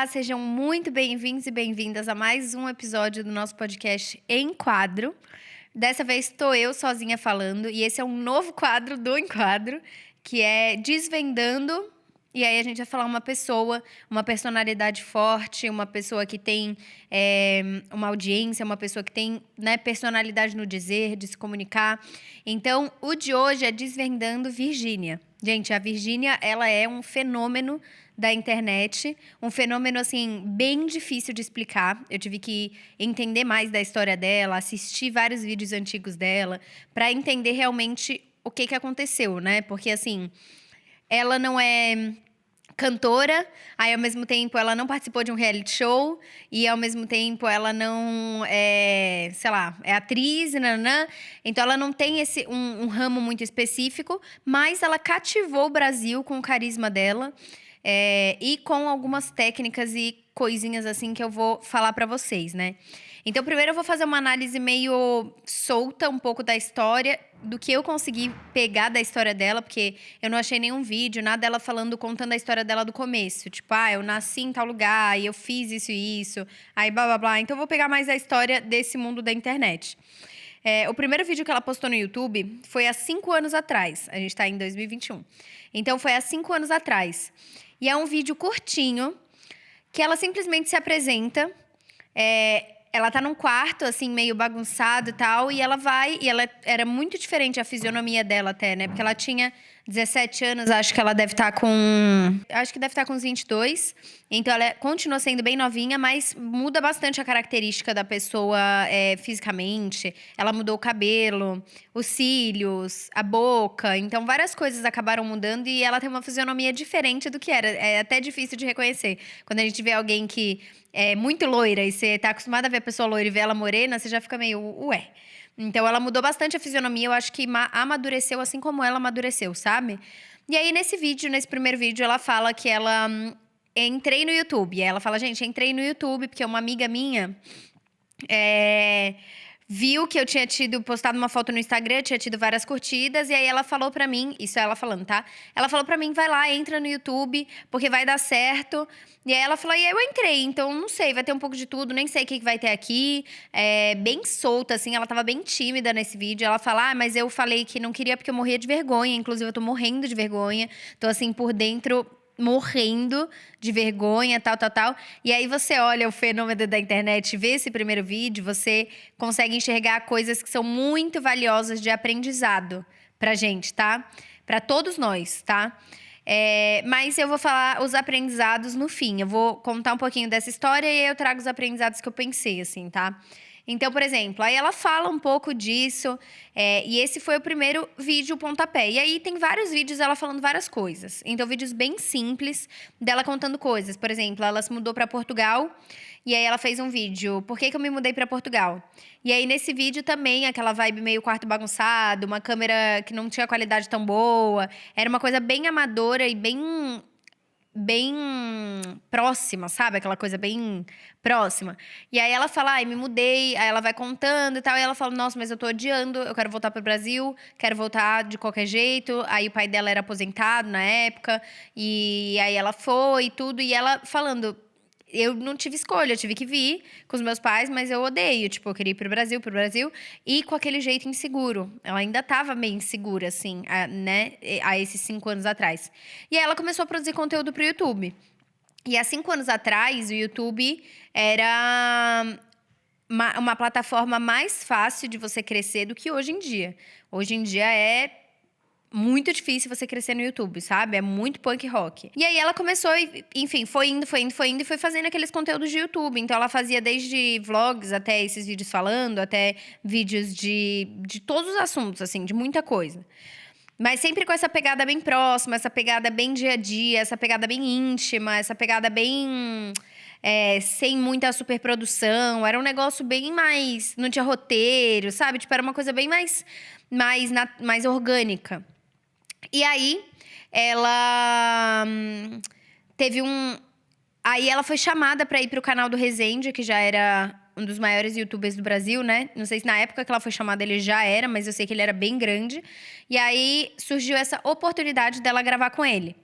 Olá, sejam muito bem-vindos e bem-vindas a mais um episódio do nosso podcast Em Quadro. Dessa vez estou eu sozinha falando e esse é um novo quadro do Enquadro, que é Desvendando. E aí a gente vai falar uma pessoa, uma personalidade forte, uma pessoa que tem uma audiência, uma pessoa que tem, né, personalidade no dizer, de se comunicar. Então, o de hoje é Desvendando Virgínia. Gente, a Virgínia, ela é um fenômeno da internet, um fenômeno, assim, bem difícil de explicar. Eu tive que entender mais da história dela, assistir vários vídeos antigos dela, para entender realmente o que aconteceu, né? Porque, assim, ela não é cantora, aí ao mesmo tempo ela não participou de um reality show e ao mesmo tempo ela não é, sei lá, é atriz, nanã. Então ela não tem um ramo muito específico, mas ela cativou o Brasil com o carisma dela e com algumas técnicas e coisinhas assim que eu vou falar pra vocês, né? Então, primeiro eu vou fazer uma análise meio solta um pouco da história, do que eu consegui pegar da história dela, porque eu não achei nenhum vídeo, nada dela falando, contando a história dela do começo. Tipo, eu nasci em tal lugar, e eu fiz isso e isso, aí blá, blá, blá. Então, eu vou pegar mais a história desse mundo da internet. O primeiro vídeo que ela postou no YouTube foi há 5 anos atrás. A gente tá em 2021. Então, foi há 5 anos atrás. E é um vídeo curtinho, que ela simplesmente se apresenta. Ela tá num quarto, assim, meio bagunçado e tal, e ela vai... E ela era muito diferente a fisionomia dela até, né? Porque ela tinha 17 anos, acho que ela deve estar com... Acho que deve estar com uns 22. Então, ela continua sendo bem novinha, mas muda bastante a característica da pessoa fisicamente. Ela mudou o cabelo, os cílios, a boca. Então, várias coisas acabaram mudando e ela tem uma fisionomia diferente do que era. É até difícil de reconhecer. Quando a gente vê alguém que é muito loira e você tá acostumada a ver a pessoa loira e ver ela morena, você já fica meio, ué. Então, ela mudou bastante a fisionomia. Eu acho que amadureceu assim como ela amadureceu, sabe? E aí, nesse primeiro vídeo, ela fala que ela... entrei no YouTube. E aí ela fala, gente, entrei no YouTube porque uma amiga minha viu que eu tinha postado uma foto no Instagram, tinha tido várias curtidas, e aí ela falou pra mim, isso é ela falando, tá? Ela falou pra mim, vai lá, entra no YouTube, porque vai dar certo. E aí ela falou, e aí eu entrei, então não sei, vai ter um pouco de tudo, nem sei o que vai ter aqui. Bem solta, assim, ela tava bem tímida nesse vídeo. Ela fala, mas eu falei que não queria porque eu morria de vergonha, inclusive eu tô morrendo de vergonha. Tô assim, por dentro... morrendo de vergonha, tal, tal, tal. E aí você olha o fenômeno da internet, vê esse primeiro vídeo, você consegue enxergar coisas que são muito valiosas de aprendizado pra gente, tá? Pra todos nós, tá? Mas eu vou falar os aprendizados no fim. Eu vou contar um pouquinho dessa história e aí eu trago os aprendizados que eu pensei, assim, tá? Então, por exemplo, aí ela fala um pouco disso, e esse foi o primeiro vídeo pontapé. E aí tem vários vídeos dela falando várias coisas. Então, vídeos bem simples dela contando coisas. Por exemplo, ela se mudou para Portugal, e aí ela fez um vídeo, por que eu me mudei para Portugal? E aí nesse vídeo também, aquela vibe meio quarto bagunçado, uma câmera que não tinha qualidade tão boa. Era uma coisa bem amadora e bem próxima, sabe? Aquela coisa bem próxima. E aí ela fala, me mudei. Aí ela vai contando e tal. E ela fala, nossa, mas eu tô odiando. Eu quero voltar pro Brasil. Quero voltar de qualquer jeito. Aí o pai dela era aposentado na época. E aí ela foi e tudo. E ela falando... Eu não tive escolha, eu tive que vir com os meus pais, mas eu odeio. Tipo, eu queria ir pro Brasil, e com aquele jeito inseguro. Ela ainda tava meio insegura, assim, né? Há esses 5 anos atrás. E aí ela começou a produzir conteúdo pro YouTube. E há 5 anos atrás, o YouTube era uma plataforma mais fácil de você crescer do que hoje em dia. Hoje em dia é muito difícil você crescer no YouTube, sabe? É muito punk rock. E aí ela começou, enfim, foi indo e foi fazendo aqueles conteúdos de YouTube. Então ela fazia desde vlogs até esses vídeos falando, até vídeos de todos os assuntos, assim, de muita coisa. Mas sempre com essa pegada bem próxima, essa pegada bem dia a dia, essa pegada bem íntima, essa pegada bem... sem muita superprodução. Era um negócio bem mais... Não tinha roteiro, sabe? Tipo, era uma coisa bem mais orgânica. E aí, ela teve um... Aí ela foi chamada pra ir pro canal do Resende, que já era um dos maiores youtubers do Brasil, né? Não sei se na época que ela foi chamada ele já era, mas eu sei que ele era bem grande. E aí surgiu essa oportunidade dela gravar com ele.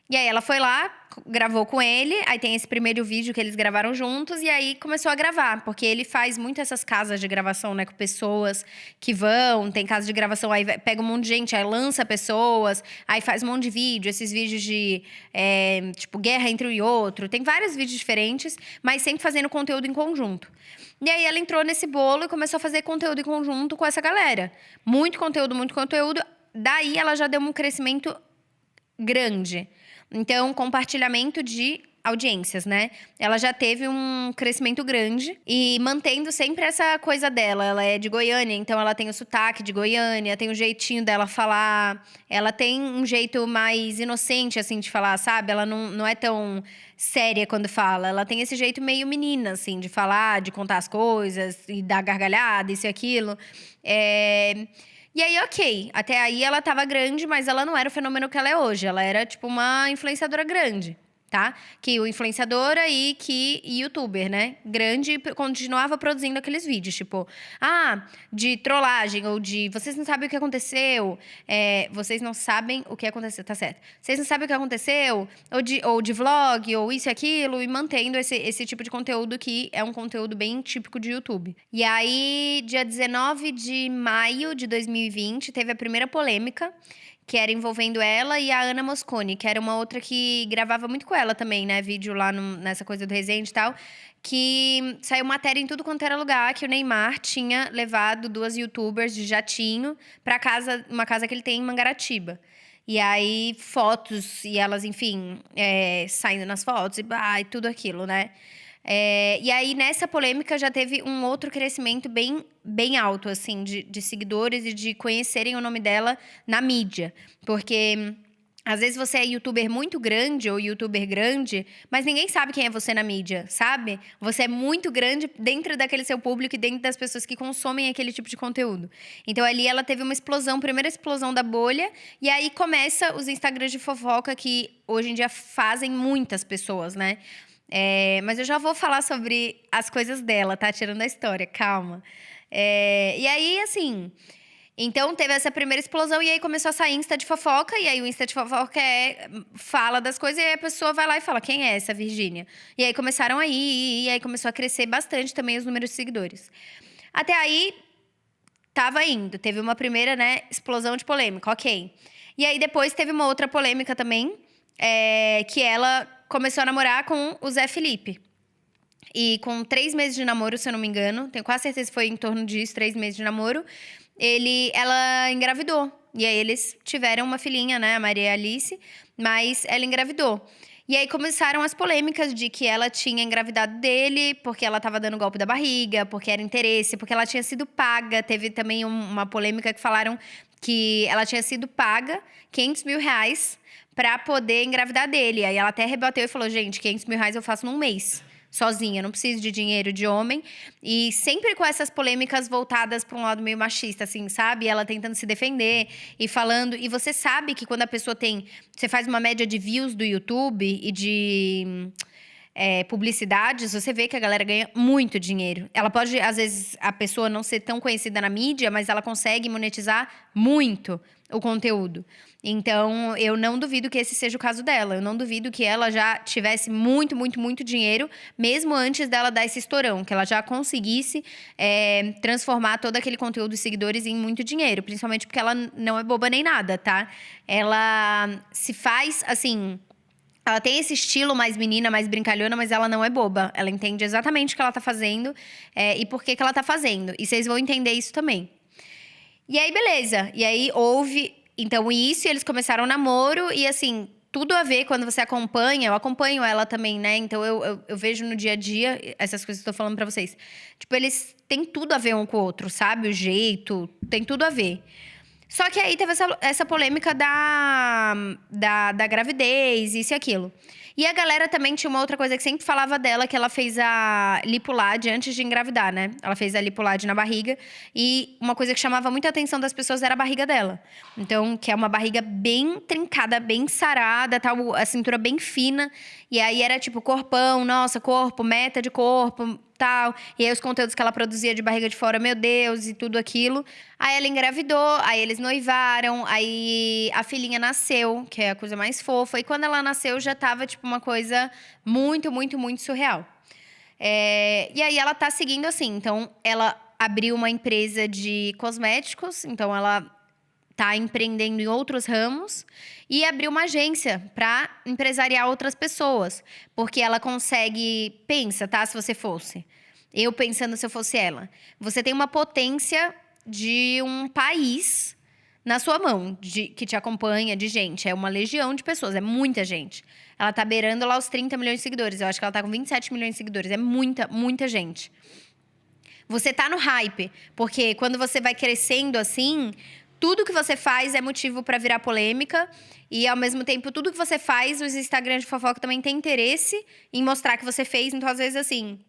E aí ela foi lá, gravou com ele, aí tem esse primeiro vídeo que eles gravaram juntos, e aí começou a gravar, porque ele faz muito essas casas de gravação, né, com pessoas que vão, tem casa de gravação, aí pega um monte de gente, aí lança pessoas, aí faz um monte de vídeo, esses vídeos de, tipo, guerra entre um e outro, tem vários vídeos diferentes, mas sempre fazendo conteúdo em conjunto. E aí ela entrou nesse bolo e começou a fazer conteúdo em conjunto com essa galera. Muito conteúdo, muito conteúdo. Daí ela já deu um crescimento grande. Então, compartilhamento de audiências, né? Ela já teve um crescimento grande e mantendo sempre essa coisa dela. Ela é de Goiânia, então ela tem o sotaque de Goiânia, tem o jeitinho dela falar. Ela tem um jeito mais inocente, assim, de falar, sabe? Ela não é tão séria quando fala. Ela tem esse jeito meio menina, assim, de falar, de contar as coisas e dar gargalhada, isso e aquilo. E aí, ok. Até aí ela tava grande, mas ela não era o fenômeno que ela é hoje. Ela era, tipo, uma influenciadora grande, tá? Que o influenciadora e que youtuber, né? Grande, continuava produzindo aqueles vídeos, tipo, de trollagem, ou de vocês não sabem o que aconteceu, vocês não sabem o que aconteceu, tá certo? Vocês não sabem o que aconteceu, ou de vlog, ou isso e aquilo, e mantendo esse tipo de conteúdo que é um conteúdo bem típico de YouTube. E aí, dia 19 de maio de 2020, teve a primeira polêmica, que era envolvendo ela e a Ana Mosconi, que era uma outra que gravava muito com ela também, né? Vídeo lá nessa coisa do Resende e tal. Que saiu matéria em tudo quanto era lugar, que o Neymar tinha levado 2 youtubers de jatinho pra casa, uma casa que ele tem em Mangaratiba. E aí, fotos, e elas, enfim, saindo nas fotos, e tudo aquilo, né? E aí, nessa polêmica, já teve um outro crescimento bem alto, assim, de seguidores e de conhecerem o nome dela na mídia. Porque às vezes você é youtuber muito grande ou youtuber grande, mas ninguém sabe quem é você na mídia, sabe? Você é muito grande dentro daquele seu público e dentro das pessoas que consomem aquele tipo de conteúdo. Então ali ela teve uma explosão, primeira explosão da bolha, e aí começa os Instagrams de fofoca que hoje em dia fazem muitas pessoas, né? Mas eu já vou falar sobre as coisas dela, tá? Tirando a história, calma. E aí, assim... Então, teve essa primeira explosão e aí começou a sair Insta de fofoca. E aí, o Insta de fofoca fala das coisas e aí a pessoa vai lá e fala, quem é essa Virgínia? E aí, começaram a ir, e aí começou a crescer bastante também os números de seguidores. Até aí, tava indo. Teve uma primeira, né, explosão de polêmica, ok. E aí, depois, teve uma outra polêmica também, que ela começou a namorar com o Zé Felipe. E com 3 meses de namoro, se eu não me engano, tenho quase certeza que foi em torno disso, 3 meses de namoro, ela engravidou. E aí eles tiveram uma filhinha, né, a Maria Alice, mas ela engravidou. E aí começaram as polêmicas de que ela tinha engravidado dele, porque ela estava dando golpe da barriga, porque era interesse, porque ela tinha sido paga. Teve também uma polêmica que falaram que ela tinha sido paga R$ 500 mil pra poder engravidar dele. Aí ela até rebateu e falou, gente, R$ 500 mil eu faço num mês. Sozinha, não preciso de dinheiro de homem. E sempre com essas polêmicas voltadas para um lado meio machista, assim, sabe? Ela tentando se defender e falando. E você sabe que quando a pessoa tem. Você faz uma média de views do YouTube e de publicidades, você vê que a galera ganha muito dinheiro. Ela pode, às vezes, a pessoa não ser tão conhecida na mídia, mas ela consegue monetizar muito o conteúdo. Então, eu não duvido que esse seja o caso dela. Eu não duvido que ela já tivesse muito, muito, muito dinheiro, mesmo antes dela dar esse estourão. Que ela já conseguisse transformar todo aquele conteúdo de seguidores em muito dinheiro. Principalmente porque ela não é boba nem nada, tá? Ela se faz, assim... Ela tem esse estilo mais menina, mais brincalhona, mas ela não é boba. Ela entende exatamente o que ela tá fazendo e por que ela tá fazendo. E vocês vão entender isso também. E aí, beleza. E aí, houve... Então, isso, e eles começaram o namoro. E, assim, tudo a ver quando você acompanha. Eu acompanho ela também, né? Então, eu vejo no dia a dia essas coisas que eu tô falando pra vocês. Tipo, eles têm tudo a ver um com o outro, sabe? O jeito, tem tudo a ver. Só que aí teve essa polêmica da gravidez, isso e aquilo. E a galera também tinha uma outra coisa que sempre falava dela, que ela fez a Lipulad antes de engravidar, né? Ela fez a Lipulad na barriga. E uma coisa que chamava muita atenção das pessoas era a barriga dela. Então, que é uma barriga bem trincada, bem sarada, tal, a cintura bem fina. E aí era tipo corpão, nossa, corpo, meta de corpo, tal. E aí os conteúdos que ela produzia de barriga de fora, meu Deus, e tudo aquilo. Aí ela engravidou, aí eles noivaram, aí a filhinha nasceu, que é a coisa mais fofa. E quando ela nasceu, já tava, tipo, uma coisa muito, muito, muito surreal. E aí ela tá seguindo assim. Então, ela abriu uma empresa de cosméticos. Então, ela tá empreendendo em outros ramos. E abriu uma agência para empresariar outras pessoas. Porque ela consegue... Pensa, tá? Se você fosse. Eu pensando se eu fosse ela. Você tem uma potência de um país na sua mão, que te acompanha, de gente. É uma legião de pessoas, é muita gente. Ela tá beirando lá os 30 milhões de seguidores. Eu acho que ela tá com 27 milhões de seguidores. É muita, muita gente. Você tá no hype, porque quando você vai crescendo assim, tudo que você faz é motivo pra virar polêmica. E, ao mesmo tempo, tudo que você faz, os Instagrams de fofoca também têm interesse em mostrar que você fez. Então, às vezes, assim...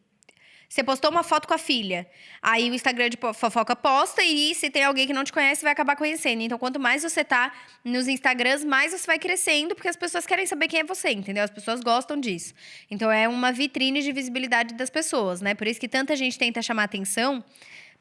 Você postou uma foto com a filha. Aí o Instagram de fofoca posta e se tem alguém que não te conhece, vai acabar conhecendo. Então, quanto mais você tá nos Instagrams, mais você vai crescendo, porque as pessoas querem saber quem é você, entendeu? As pessoas gostam disso. Então, é uma vitrine de visibilidade das pessoas, né? Por isso que tanta gente tenta chamar atenção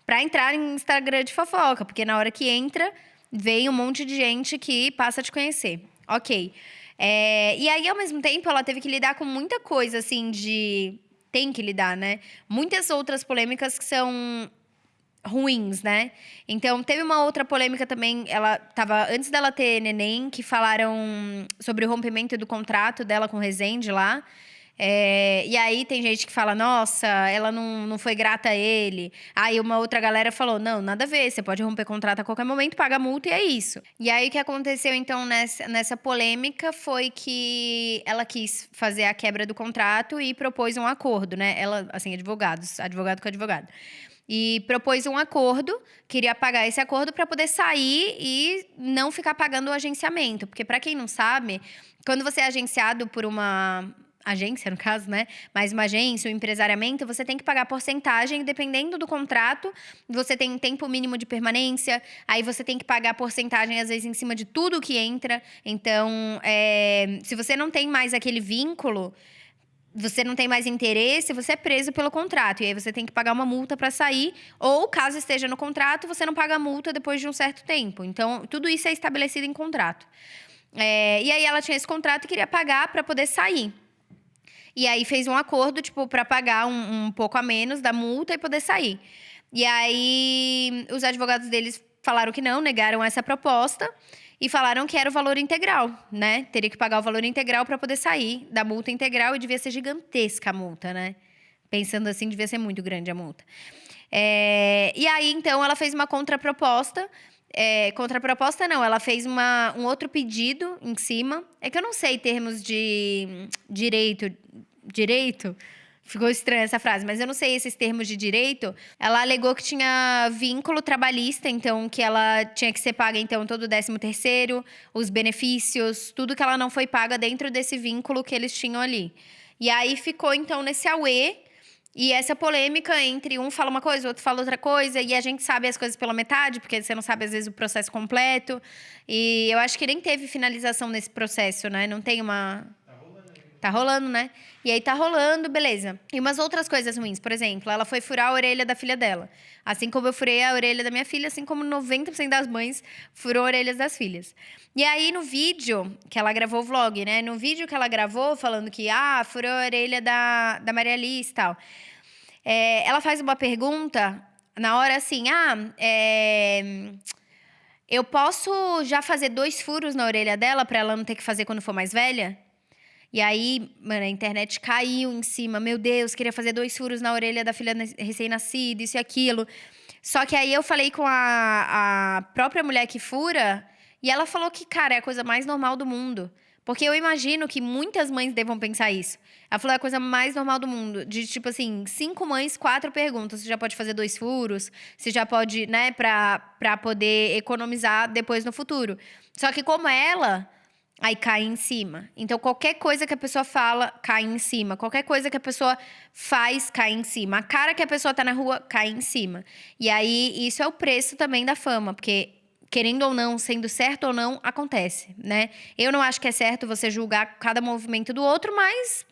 pra entrar em Instagram de fofoca. Porque na hora que entra, vem um monte de gente que passa a te conhecer. Ok. E aí, ao mesmo tempo, ela teve que lidar com muita coisa, assim, de... Tem que lidar, né? Muitas outras polêmicas que são ruins, né? Então, teve uma outra polêmica também, ela tava... Antes dela ter neném, que falaram sobre o rompimento do contrato dela com o Rezende lá. E aí tem gente que fala, nossa, ela não foi grata a ele. Aí uma outra galera falou, não, nada a ver, você pode romper contrato a qualquer momento, paga a multa e é isso. E aí o que aconteceu então nessa polêmica foi que ela quis fazer a quebra do contrato e propôs um acordo, né? Ela, assim, advogado com advogado. E propôs um acordo, queria pagar esse acordo para poder sair e não ficar pagando o agenciamento. Porque, para quem não sabe, quando você é agenciado por uma agência, no caso, né? Mas uma agência, um empresariamento, você tem que pagar porcentagem, dependendo do contrato. Você tem um tempo mínimo de permanência, aí você tem que pagar porcentagem, às vezes, em cima de tudo que entra. Então, se você não tem mais aquele vínculo, você não tem mais interesse, você é preso pelo contrato. E aí você tem que pagar uma multa para sair. Ou, caso esteja no contrato, você não paga a multa depois de um certo tempo. Então, tudo isso é estabelecido em contrato. E aí ela tinha esse contrato e queria pagar para poder sair. E aí fez um acordo, tipo, para pagar um pouco a menos da multa e poder sair. E aí os advogados deles falaram que não, negaram essa proposta e falaram que era o valor integral, né? Teria que pagar o valor integral para poder sair da multa integral e devia ser gigantesca a multa, né? Pensando assim, devia ser muito grande a multa. E aí, então, ela fez uma contraproposta. Contraproposta não, ela fez um outro pedido em cima. É que eu não sei termos de direito, ficou estranha essa frase, mas eu não sei esses termos de direito. Ela alegou que tinha vínculo trabalhista, então que ela tinha que ser paga então todo o 13º, os benefícios, tudo que ela não foi paga dentro desse vínculo que eles tinham ali. E aí ficou então nesse auê. E essa polêmica entre um fala uma coisa, o outro fala outra coisa, e a gente sabe as coisas pela metade, porque você não sabe, às vezes, o processo completo. E eu acho que nem teve finalização nesse processo, né? Não tem uma... Tá rolando, né? E aí tá rolando, beleza. E umas outras coisas ruins, por exemplo, ela foi furar a orelha da filha dela. Assim como eu furei a orelha da minha filha, assim como 90% das mães furam orelhas das filhas. E aí, no vídeo que ela gravou o vlog, né? No vídeo que ela gravou, falando que, furou a orelha da Maria Alice e tal. Ela faz uma pergunta, na hora assim, eu posso já fazer 2 furos na orelha dela pra ela não ter que fazer quando for mais velha? E aí, mano, a internet caiu em cima. Meu Deus, queria fazer 2 furos na orelha da filha recém-nascida, isso e aquilo. Só que aí eu falei com a própria mulher que fura, e ela falou que, cara, é a coisa mais normal do mundo. Porque eu imagino que muitas mães devam pensar isso. Ela falou, é a coisa mais normal do mundo. De, tipo assim, 5 mães, 4 perguntas. Você já pode fazer 2 furos, você já pode, né, pra poder economizar depois no futuro. Só que como ela... Aí cai em cima. Então, qualquer coisa que a pessoa fala, cai em cima. Qualquer coisa que a pessoa faz, cai em cima. A cara que a pessoa tá na rua, cai em cima. E aí, isso é o preço também da fama. Porque, querendo ou não, sendo certo ou não, acontece, né? Eu não acho que é certo você julgar cada movimento do outro, mas...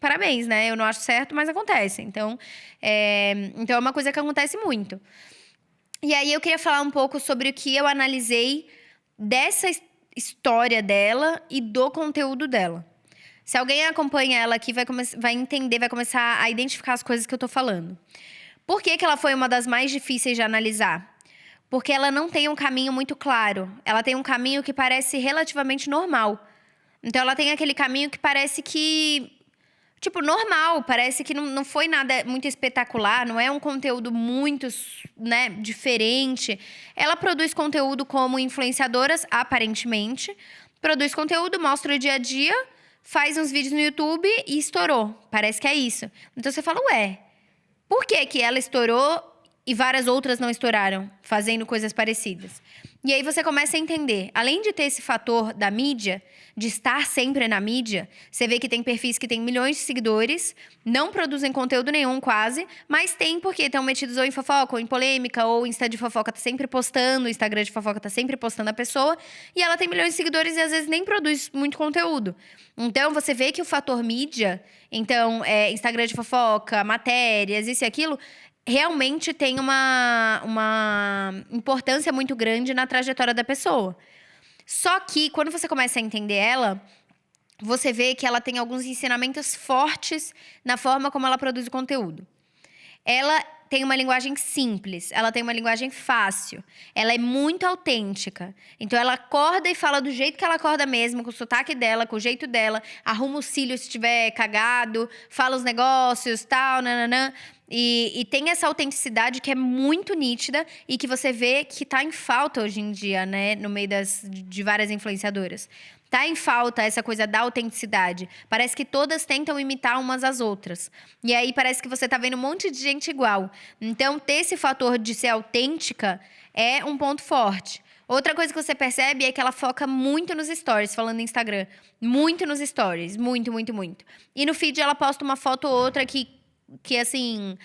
parabéns, né? Eu não acho certo, mas acontece. Então é uma coisa que acontece muito. E aí eu queria falar um pouco sobre o que eu analisei dessa história dela e do conteúdo dela. Se alguém acompanha ela aqui, vai entender, vai começar a identificar as coisas que eu tô falando. Por que ela foi uma das mais difíceis de analisar? Porque ela não tem um caminho muito claro. Ela tem um caminho que parece relativamente normal. Então, ela tem aquele caminho que parece que... Tipo, normal. Parece que não foi nada muito espetacular. Não é um conteúdo muito, né, diferente. Ela produz conteúdo como influenciadoras, aparentemente. Produz conteúdo, mostra o dia a dia, faz uns vídeos no YouTube e estourou. Parece que é isso. Então, você fala, ué, por que que ela estourou e várias outras não estouraram, fazendo coisas parecidas? E aí você começa a entender, além de ter esse fator da mídia, de estar sempre na mídia, você vê que tem perfis que têm milhões de seguidores, não produzem conteúdo nenhum quase, mas tem porque estão metidos ou em fofoca, ou em polêmica, ou o Insta de fofoca tá sempre postando, o Instagram de fofoca tá sempre postando a pessoa, e ela tem milhões de seguidores e às vezes nem produz muito conteúdo. Então você vê que o fator mídia, então Instagram de fofoca, matérias, isso e aquilo, realmente tem uma importância muito grande na trajetória da pessoa. Só que, quando você começa a entender ela, você vê que ela tem alguns ensinamentos fortes na forma como ela produz o conteúdo. Ela tem uma linguagem simples, ela tem uma linguagem fácil, ela é muito autêntica. Então, ela acorda e fala do jeito que ela acorda mesmo, com o sotaque dela, com o jeito dela, arruma os cílios se estiver cagado, fala os negócios, tal, nananã. E tem essa autenticidade que é muito nítida e que você vê que tá em falta hoje em dia, né? No meio de várias influenciadoras. Tá em falta essa coisa da autenticidade. Parece que todas tentam imitar umas às outras. E aí parece que você tá vendo um monte de gente igual. Então, ter esse fator de ser autêntica é um ponto forte. Outra coisa que você percebe é que ela foca muito nos stories, falando no Instagram. Muito nos stories. Muito, muito, muito. E no feed ela posta uma foto ou outra que assim,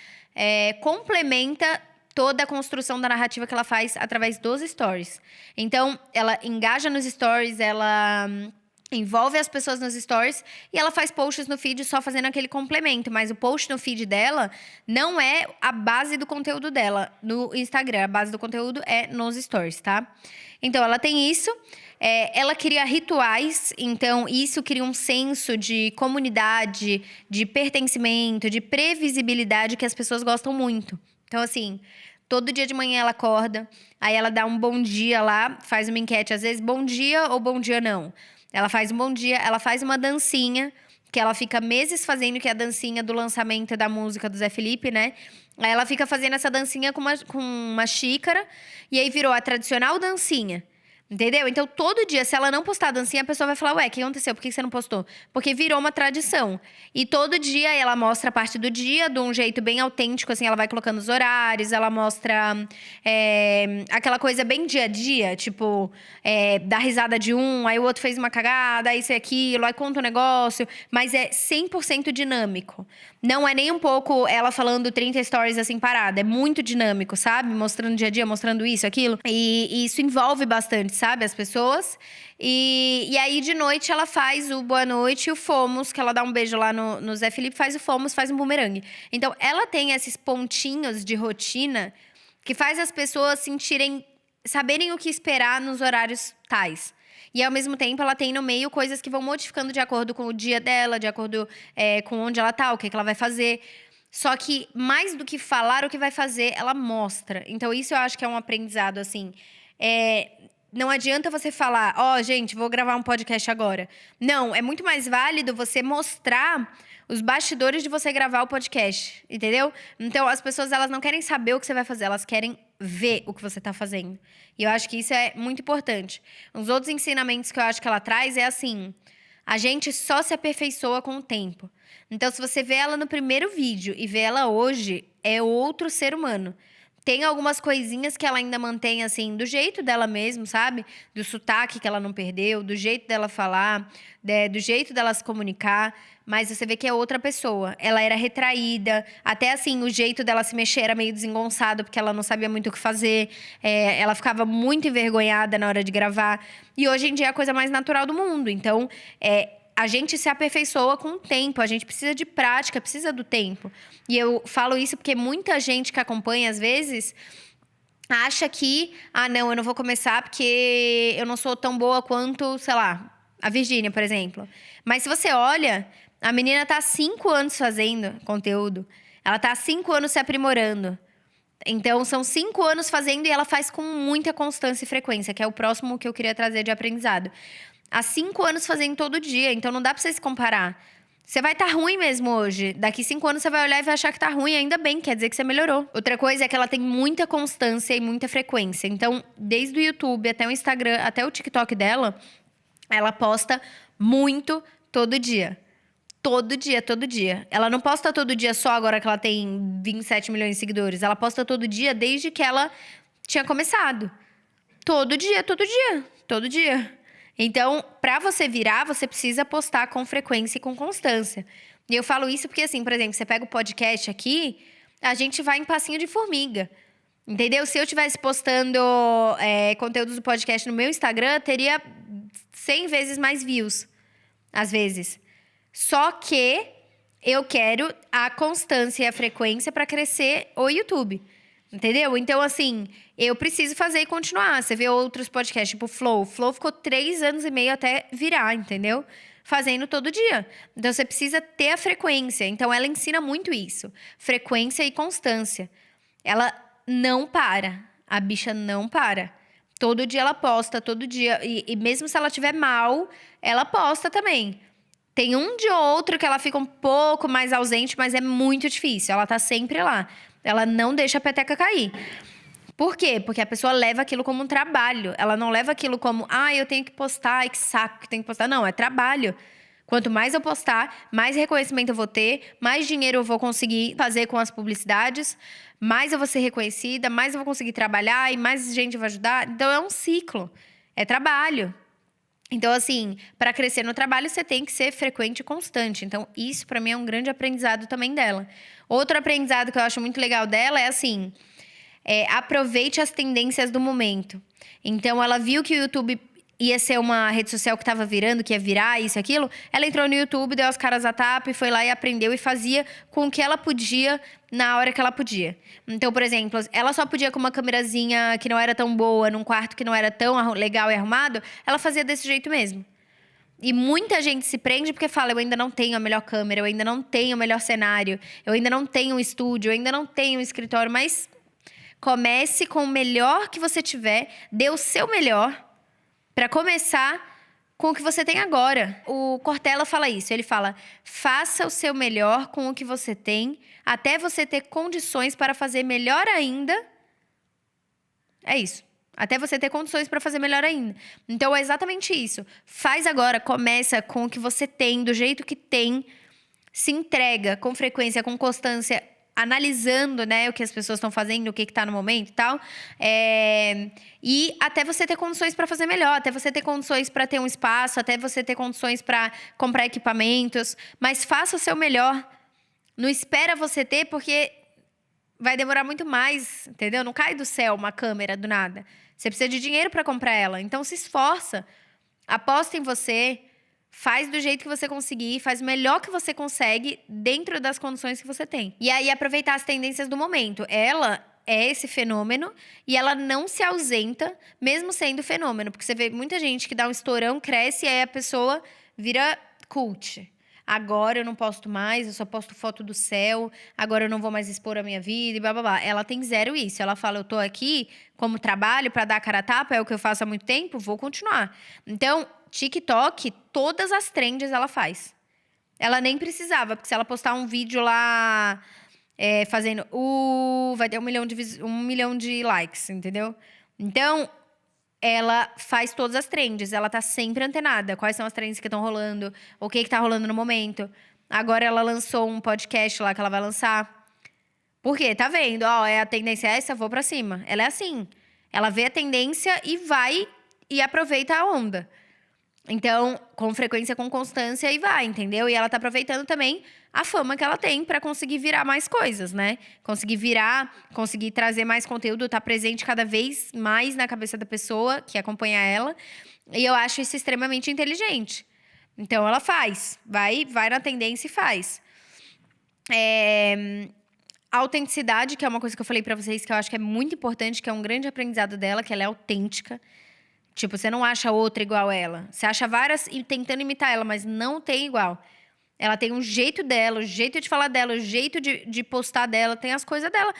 complementa toda a construção da narrativa que ela faz através dos stories. Então, ela engaja nos stories, ela envolve as pessoas nos stories e ela faz posts no feed só fazendo aquele complemento. Mas o post no feed dela não é a base do conteúdo dela no Instagram. A base do conteúdo é nos stories, tá? Então, ela tem isso. Ela cria rituais, então isso cria um senso de comunidade, de pertencimento, de previsibilidade que as pessoas gostam muito. Então, assim, todo dia de manhã ela acorda, aí ela dá um bom dia lá, faz uma enquete, às vezes, bom dia ou bom dia não. Ela faz um bom dia, ela faz uma dancinha, que ela fica meses fazendo, que é a dancinha do lançamento da música do Zé Felipe, né? Aí ela fica fazendo essa dancinha com uma xícara, e aí virou a tradicional dancinha. Entendeu? Então, todo dia, se ela não postar a dancinha, a pessoa vai falar, ué, o que aconteceu? Por que você não postou? Porque virou uma tradição. E todo dia ela mostra a parte do dia de um jeito bem autêntico, assim, ela vai colocando os horários, ela mostra aquela coisa bem dia a dia, tipo, dar risada de um, aí o outro fez uma cagada, aí isso e aquilo, aí conta um negócio, mas é 100% dinâmico. Não é nem um pouco ela falando 30 stories assim parada, é muito dinâmico, sabe? Mostrando dia a dia, mostrando isso, aquilo. E isso envolve bastante, sabe? As pessoas. E aí, de noite, ela faz o boa noite e o fomos, que ela dá um beijo lá no Zé Felipe, faz o fomos, faz um bumerangue. Então, ela tem esses pontinhos de rotina que faz as pessoas saberem o que esperar nos horários tais. E, ao mesmo tempo, ela tem no meio coisas que vão modificando de acordo com o dia dela, de acordo com onde ela tá, o que ela vai fazer. Só que, mais do que falar o que vai fazer, ela mostra. Então, isso eu acho que é um aprendizado, assim. Não adianta você falar, gente, vou gravar um podcast agora. Não, é muito mais válido você mostrar os bastidores de você gravar o podcast, entendeu? Então, as pessoas, elas não querem saber o que você vai fazer, elas querem ver o que você tá fazendo. E eu acho que isso é muito importante. Os outros ensinamentos que eu acho que ela traz é assim, a gente só se aperfeiçoa com o tempo. Então, se você vê ela no primeiro vídeo e vê ela hoje, é outro ser humano. Tem algumas coisinhas que ela ainda mantém, assim, do jeito dela mesmo, sabe? Do sotaque que ela não perdeu, do jeito dela falar, do jeito dela se comunicar. Mas você vê que é outra pessoa. Ela era retraída, até assim, o jeito dela se mexer era meio desengonçado, porque ela não sabia muito o que fazer. Ela ficava muito envergonhada na hora de gravar. E hoje em dia é a coisa mais natural do mundo. Então, a gente se aperfeiçoa com o tempo, a gente precisa de prática, precisa do tempo. E eu falo isso porque muita gente que acompanha, às vezes, acha que, não, eu não vou começar porque eu não sou tão boa quanto, sei lá, a Virgínia, por exemplo. Mas se você olha, a menina tá há 5 anos fazendo conteúdo. Ela tá há 5 anos se aprimorando. Então, são 5 anos fazendo e ela faz com muita constância e frequência, que é o próximo que eu queria trazer de aprendizado. Há 5 anos fazendo todo dia, então não dá pra você se comparar. Você vai estar ruim mesmo hoje. Daqui 5 anos você vai olhar e vai achar que tá ruim, ainda bem, quer dizer que você melhorou. Outra coisa é que ela tem muita constância e muita frequência. Então, desde o YouTube até o Instagram, até o TikTok dela, ela posta muito todo dia. Todo dia, todo dia. Ela não posta todo dia só agora que ela tem 27 milhões de seguidores. Ela posta todo dia desde que ela tinha começado. Todo dia, todo dia, todo dia. Então, pra você virar, você precisa postar com frequência e com constância. E eu falo isso porque, assim, por exemplo, você pega o podcast aqui, a gente vai em passinho de formiga. Entendeu? Se eu estivesse postando conteúdos do podcast no meu Instagram, teria 100 vezes mais views. Às vezes. Só que eu quero a constância e a frequência para crescer o YouTube. Entendeu? Então, assim, eu preciso fazer e continuar. Você vê outros podcasts, tipo Flow. Flow ficou 3 anos e meio até virar, entendeu? Fazendo todo dia. Então, você precisa ter a frequência. Então, ela ensina muito isso. Frequência e constância. Ela não para. A bicha não para. Todo dia ela posta, todo dia. E mesmo se ela estiver mal, ela posta também. Tem um de outro que ela fica um pouco mais ausente, mas é muito difícil. Ela tá sempre lá. Ela não deixa a peteca cair. Por quê? Porque a pessoa leva aquilo como um trabalho. Ela não leva aquilo como, eu tenho que postar, ai, que saco que tenho que postar. Não, é trabalho. Quanto mais eu postar, mais reconhecimento eu vou ter, mais dinheiro eu vou conseguir fazer com as publicidades, mais eu vou ser reconhecida, mais eu vou conseguir trabalhar e mais gente vai ajudar. Então, é um ciclo. É trabalho. Então, assim, para crescer no trabalho, você tem que ser frequente e constante. Então, isso para mim é um grande aprendizado também dela. Outro aprendizado que eu acho muito legal dela é assim, aproveite as tendências do momento. Então, ela viu que o YouTube ia ser uma rede social que estava virando, que ia virar isso e aquilo. Ela entrou no YouTube, deu as caras a tapa e foi lá e aprendeu e fazia com o que ela podia na hora que ela podia. Então, por exemplo, ela só podia com uma câmerazinha que não era tão boa, num quarto que não era tão legal e arrumado, ela fazia desse jeito mesmo. E muita gente se prende porque fala, eu ainda não tenho a melhor câmera, eu ainda não tenho o melhor cenário, eu ainda não tenho um estúdio, eu ainda não tenho um escritório, mas comece com o melhor que você tiver, dê o seu melhor para começar com o que você tem agora. O Cortella fala isso, ele fala, faça o seu melhor com o que você tem, até você ter condições para fazer melhor ainda. É isso. Até você ter condições para fazer melhor ainda. Então, é exatamente isso. Faz agora, começa com o que você tem, do jeito que tem. Se entrega com frequência, com constância, analisando, né, o que as pessoas estão fazendo, o que está no momento e tal. E até você ter condições para fazer melhor, até você ter condições para ter um espaço, até você ter condições para comprar equipamentos. Mas faça o seu melhor. Não espera você ter, porque vai demorar muito mais, entendeu? Não cai do céu uma câmera do nada. Você precisa de dinheiro para comprar ela. Então, se esforça. Aposta em você. Faz do jeito que você conseguir. Faz o melhor que você consegue dentro das condições que você tem. E aí, aproveitar as tendências do momento. Ela é esse fenômeno e ela não se ausenta, mesmo sendo fenômeno. Porque você vê muita gente que dá um estourão, cresce e aí a pessoa vira cult. Agora eu não posto mais, eu só posto foto do céu, agora eu não vou mais expor a minha vida e blá, blá, blá. Ela tem zero isso. Ela fala, eu tô aqui como trabalho para dar a cara a tapa, é o que eu faço há muito tempo, vou continuar. Então, TikTok, todas as trends ela faz. Ela nem precisava, porque se ela postar um vídeo lá fazendo vai ter 1 milhão de likes, entendeu? Então, ela faz todas as trends, ela tá sempre antenada. Quais são as trends que estão rolando, o que tá rolando no momento. Agora ela lançou um podcast lá que ela vai lançar. Por quê? Tá vendo? A tendência é essa, vou pra cima. Ela é assim. Ela vê a tendência e vai e aproveita a onda. Então, com frequência, com constância, e vai, entendeu? E ela tá aproveitando também a fama que ela tem pra conseguir virar mais coisas, né? Conseguir virar, conseguir trazer mais conteúdo, tá presente cada vez mais na cabeça da pessoa que acompanha ela. E eu acho isso extremamente inteligente. Então ela faz, vai na tendência e faz. A autenticidade, que é uma coisa que eu falei pra vocês, que eu acho que é muito importante, que é um grande aprendizado dela, que ela é autêntica. Tipo, você não acha outra igual ela. Você acha várias tentando imitar ela, mas não tem igual. Ela tem um jeito dela, o jeito de falar dela, o jeito de postar dela, tem as coisas dela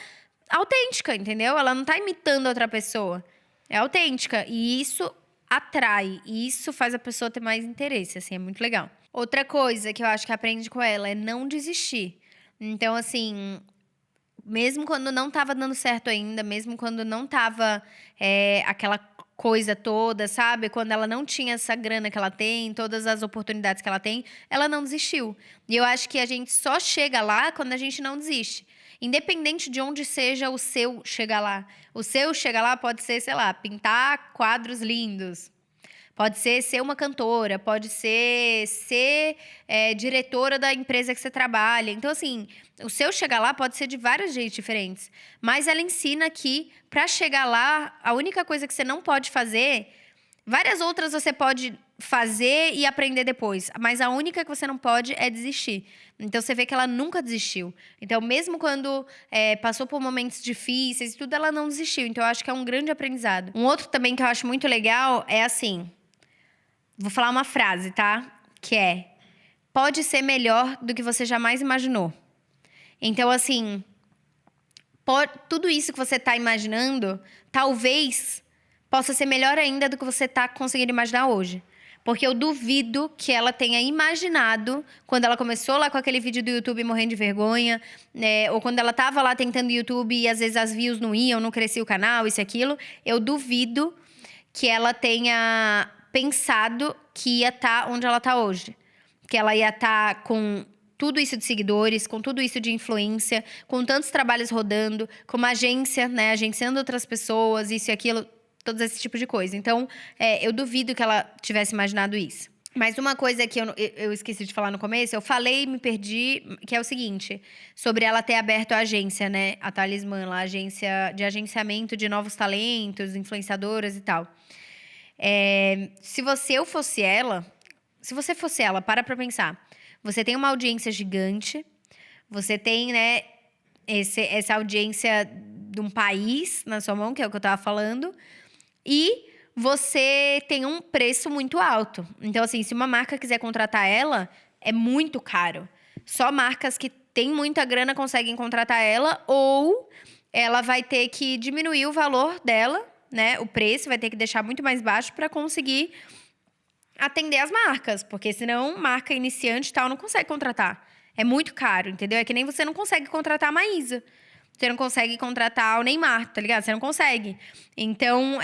autêntica, entendeu? Ela não tá imitando outra pessoa. É autêntica. E isso atrai. E isso faz a pessoa ter mais interesse, assim, é muito legal. Outra coisa que eu acho que aprende com ela é não desistir. Então, assim, mesmo quando não tava dando certo ainda, mesmo quando não tava aquela coisa toda, sabe? Quando ela não tinha essa grana que ela tem, todas as oportunidades que ela tem, ela não desistiu. E eu acho que a gente só chega lá quando a gente não desiste. Independente de onde seja o seu chegar lá. O seu chegar lá pode ser, sei lá, pintar quadros lindos. Pode ser uma cantora, pode ser diretora da empresa que você trabalha. Então, assim, o seu chegar lá pode ser de vários jeitos diferentes. Mas ela ensina que, para chegar lá, a única coisa que você não pode fazer. Várias outras você pode fazer e aprender depois. Mas a única que você não pode é desistir. Então, você vê que ela nunca desistiu. Então, mesmo quando passou por momentos difíceis e tudo, ela não desistiu. Então, eu acho que é um grande aprendizado. Um outro também que eu acho muito legal é assim. Vou falar uma frase, tá? Que é: pode ser melhor do que você jamais imaginou. Então, assim, tudo isso que você tá imaginando, talvez possa ser melhor ainda do que você tá conseguindo imaginar hoje. Porque eu duvido que ela tenha imaginado, quando ela começou lá com aquele vídeo do YouTube morrendo de vergonha, né, ou quando ela tava lá tentando YouTube e às vezes as views não iam, não crescia o canal, isso e aquilo. Eu duvido que ela tenha pensado que ia estar onde ela está hoje. Que ela ia estar com tudo isso de seguidores, com tudo isso de influência, com tantos trabalhos rodando, com uma agência, né, agenciando outras pessoas, isso e aquilo, todos esse tipo de coisa. Então, eu duvido que ela tivesse imaginado isso. Mas uma coisa que eu esqueci de falar no começo, eu falei e me perdi, que é o seguinte, sobre ela ter aberto a agência, né, a Talismã, lá, a agência de agenciamento de novos talentos, influenciadoras e tal. Se você fosse ela, para pra pensar. Você tem uma audiência gigante, você tem, né, essa audiência de um país na sua mão, que é o que eu tava falando, e você tem um preço muito alto. Então, assim, se uma marca quiser contratar ela, é muito caro. Só marcas que têm muita grana conseguem contratar ela, ou ela vai ter que diminuir o valor dela, né? O preço vai ter que deixar muito mais baixo para conseguir atender as marcas, porque senão marca iniciante e tal não consegue contratar. É muito caro, entendeu? É que nem você não consegue contratar a Maísa. Você não consegue contratar o Neymar, tá ligado? Você não consegue. Então,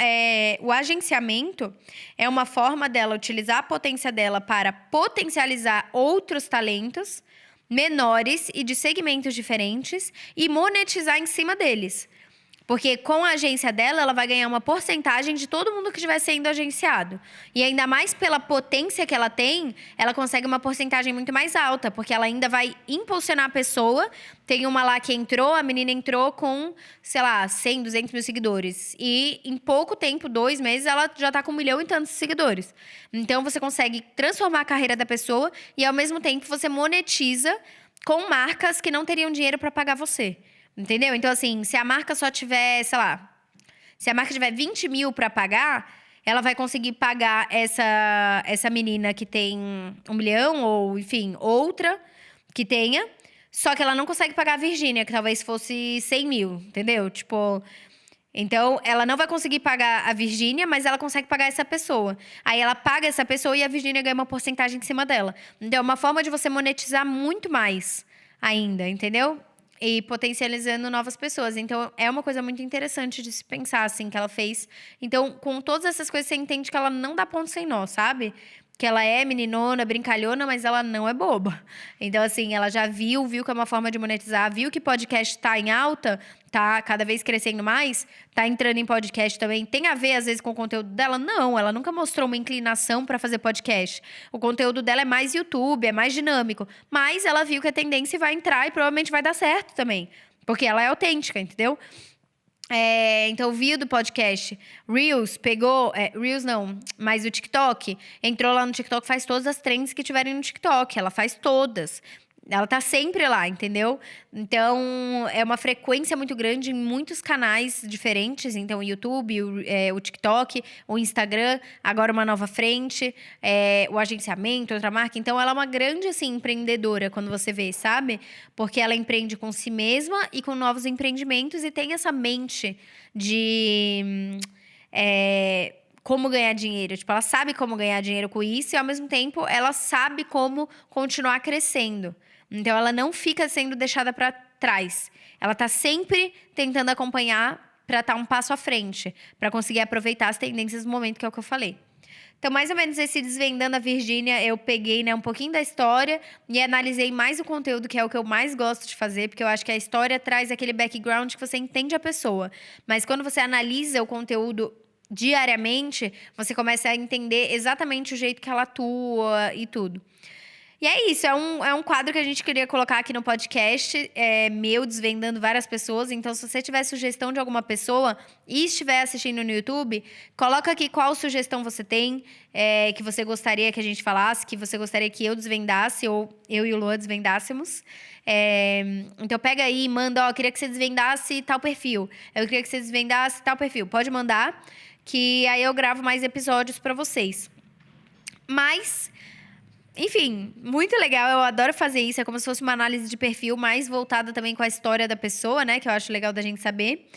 o agenciamento é uma forma dela utilizar a potência dela para potencializar outros talentos menores e de segmentos diferentes e monetizar em cima deles. Porque com a agência dela, ela vai ganhar uma porcentagem de todo mundo que estiver sendo agenciado. E ainda mais pela potência que ela tem, ela consegue uma porcentagem muito mais alta. Porque ela ainda vai impulsionar a pessoa. Tem uma lá que entrou, a menina entrou com, sei lá, 100, 200 mil seguidores. E em pouco tempo, 2 meses, ela já tá com 1 milhão e tantos seguidores. Então, você consegue transformar a carreira da pessoa e, ao mesmo tempo, você monetiza com marcas que não teriam dinheiro para pagar você. Entendeu? Então, assim, se a marca só tiver, sei lá, se a marca tiver 20 mil para pagar, ela vai conseguir pagar essa menina que tem 1 milhão, ou, enfim, outra que tenha. Só que ela não consegue pagar a Virgínia, que talvez fosse 100 mil, entendeu? Tipo, então, ela não vai conseguir pagar a Virgínia, mas ela consegue pagar essa pessoa. Aí ela paga essa pessoa e a Virgínia ganha uma porcentagem em cima dela. Então, é uma forma de você monetizar muito mais ainda, entendeu? E potencializando novas pessoas. Então, é uma coisa muito interessante de se pensar, assim, que ela fez. Então, com todas essas coisas, você entende que ela não dá ponto sem nó, sabe? Que ela é meninona, brincalhona, mas ela não é boba. Então, assim, ela já viu que é uma forma de monetizar, viu que podcast tá em alta, tá cada vez crescendo mais, tá entrando em podcast também. Tem a ver, às vezes, com o conteúdo dela? Não, ela nunca mostrou uma inclinação para fazer podcast. O conteúdo dela é mais YouTube, é mais dinâmico. Mas ela viu que a tendência vai entrar e provavelmente vai dar certo também. Porque ela é autêntica, entendeu? Então, viu do podcast. Reels pegou. Reels não, mas o TikTok. Entrou lá no TikTok, faz todas as trends que tiverem no TikTok. Ela faz todas. Ela tá sempre lá, entendeu? Então, é uma frequência muito grande em muitos canais diferentes. Então, o YouTube, o TikTok, o Instagram, agora uma nova frente, o agenciamento, outra marca. Então, ela é uma grande, assim, empreendedora, quando você vê, sabe? Porque ela empreende com si mesma e com novos empreendimentos e tem essa mente de como ganhar dinheiro. Tipo, ela sabe como ganhar dinheiro com isso e, ao mesmo tempo, ela sabe como continuar crescendo. Então, ela não fica sendo deixada para trás. Ela tá sempre tentando acompanhar para estar um passo à frente, para conseguir aproveitar as tendências do momento, que é o que eu falei. Então, mais ou menos esse Desvendando a Virgínia, eu peguei, né, um pouquinho da história e analisei mais o conteúdo, que é o que eu mais gosto de fazer, porque eu acho que a história traz aquele background que você entende a pessoa. Mas quando você analisa o conteúdo diariamente, você começa a entender exatamente o jeito que ela atua e tudo. E é isso, é um quadro que a gente queria colocar aqui no podcast, meu, desvendando várias pessoas. Então, se você tiver sugestão de alguma pessoa e estiver assistindo no YouTube, coloca aqui qual sugestão você tem, que você gostaria que a gente falasse, que você gostaria que eu desvendasse, ou eu e o Luan desvendássemos. Então, pega aí e manda, queria que você desvendasse tal perfil. Eu queria que você desvendasse tal perfil. Pode mandar, que aí eu gravo mais episódios para vocês. Mas... enfim, muito legal. Eu adoro fazer isso. É como se fosse uma análise de perfil, mais voltada também com a história da pessoa, né? Que eu acho legal da gente saber.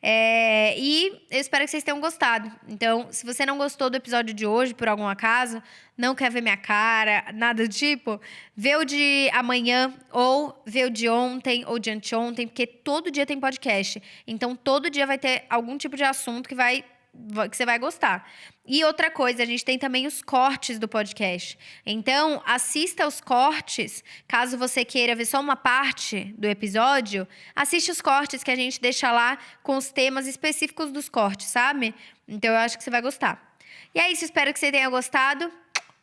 E eu espero que vocês tenham gostado. Então, se você não gostou do episódio de hoje, por algum acaso, não quer ver minha cara, nada do tipo, vê o de amanhã, ou vê o de ontem, ou de anteontem, porque todo dia tem podcast. Então, todo dia vai ter algum tipo de assunto que você vai gostar. E outra coisa, a gente tem também os cortes do podcast. Então, assista os cortes. Caso você queira ver só uma parte do episódio, assiste os cortes que a gente deixa lá com os temas específicos dos cortes, sabe? Então, eu acho que você vai gostar. E é isso, espero que você tenha gostado.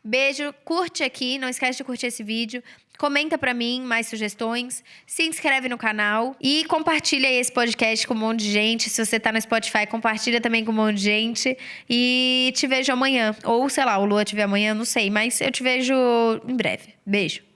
Beijo, curte aqui, não esquece de curtir esse vídeo. Comenta pra mim mais sugestões, se inscreve no canal e compartilha esse podcast com um monte de gente. Se você tá no Spotify, compartilha também com um monte de gente. E te vejo amanhã. Ou, sei lá, o Lua te vê amanhã, não sei. Mas eu te vejo em breve. Beijo.